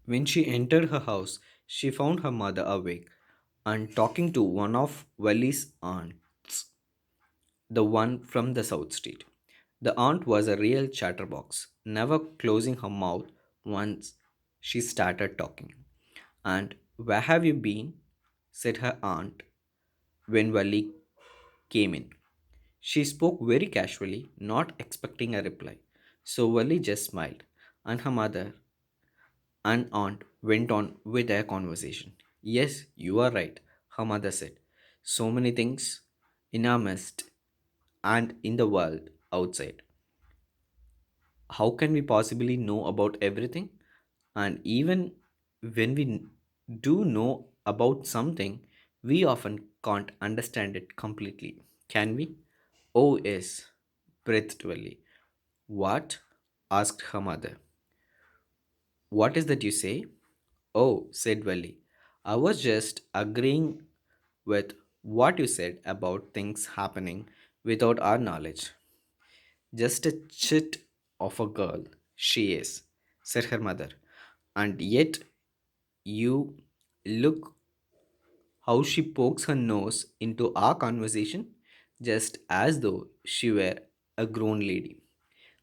When she entered her house, she found her mother awake and talking to one of Wally's aunts, the one from the South Street. The aunt was a real chatterbox, never closing her mouth once she started talking. And where have you been? Said her aunt when Wally came in. She spoke very casually, not expecting a reply. So Wally just smiled, and her mother and aunt went on with their conversation. Yes, you are right, her mother said. So many things in our midst and in the world outside. How can we possibly know about everything? And even when we do know about something, we often can't understand it completely. Can we? Oh, yes, breathed Welly. What? Asked her mother. What is that you say? Oh, said Welly. I was just agreeing with what you said about things happening without our knowledge. Just a chit of a girl, she is, said her mother. And yet you look how she pokes her nose into our conversation, just as though she were a grown lady.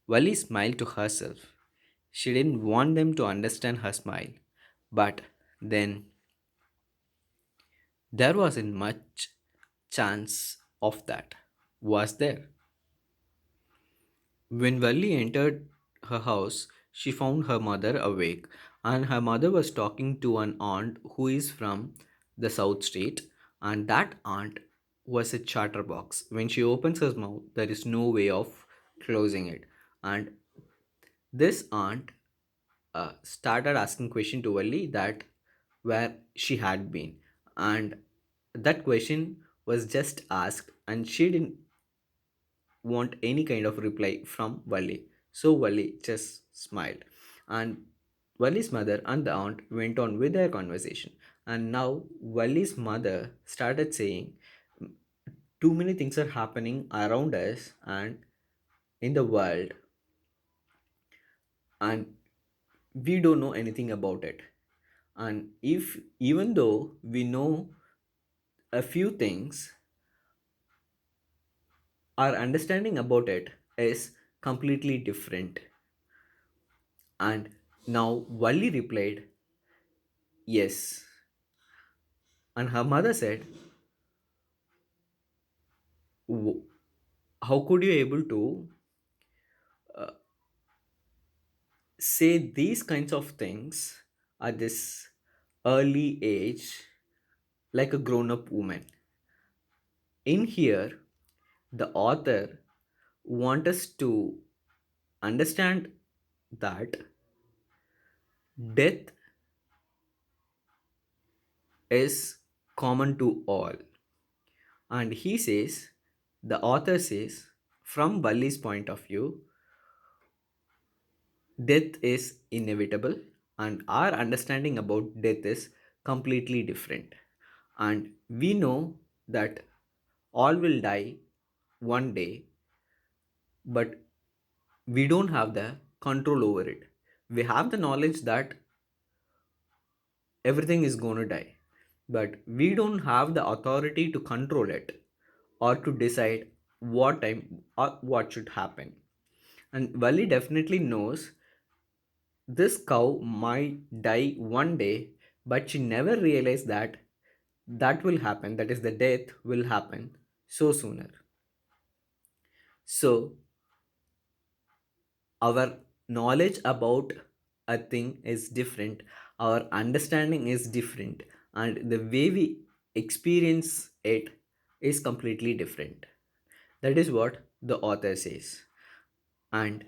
Wally smiled to herself. She didn't want them to understand her smile. But then there wasn't much chance of that, was there? When Valli entered her house, she found her mother awake, and her mother was talking to an aunt who is from the South State, and that aunt was a chatterbox. When she opens her mouth, there is no way of closing it. And this aunt started asking question to Valli that where she had been, and that question was just asked, and she didn't want any kind of reply from Wali. So Wali just smiled. And Wali's mother and the aunt went on with their conversation. And now Wali's mother started saying, too many things are happening around us and in the world, and we don't know anything about it. And if even though we know a few things, our understanding about it is completely different. And now Wali replied, yes. And her mother said, "W- how could you able to say these kinds of things at this early age like a grown-up woman?" In here, the author want us to understand that death is common to all. And he says, the author says, from Bali's point of view, death is inevitable, and our understanding about death is completely different. And we know that all will die one day, but we don't have the control over it. We have the knowledge that everything is going to die, but we don't have the authority to control it or to decide what time or what should happen. And Wali definitely knows this cow might die one day, but she never realized that that will happen, that is, the death will happen so sooner. So, our knowledge about a thing is different, our understanding is different, and the way we experience it is completely different. That is what the author says. And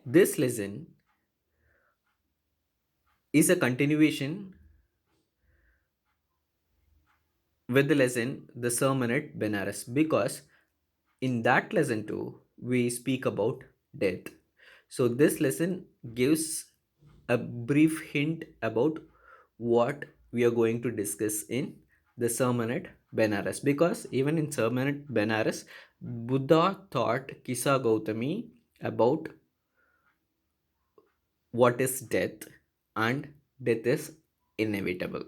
this lesson is a continuation with the lesson the sermon at Benares, because in that lesson too we speak about death. So this lesson gives a brief hint about what we are going to discuss in the sermon at Benares, because even in sermon at Benares, Buddha taught Kisa Gautami about what is death and Death is inevitable.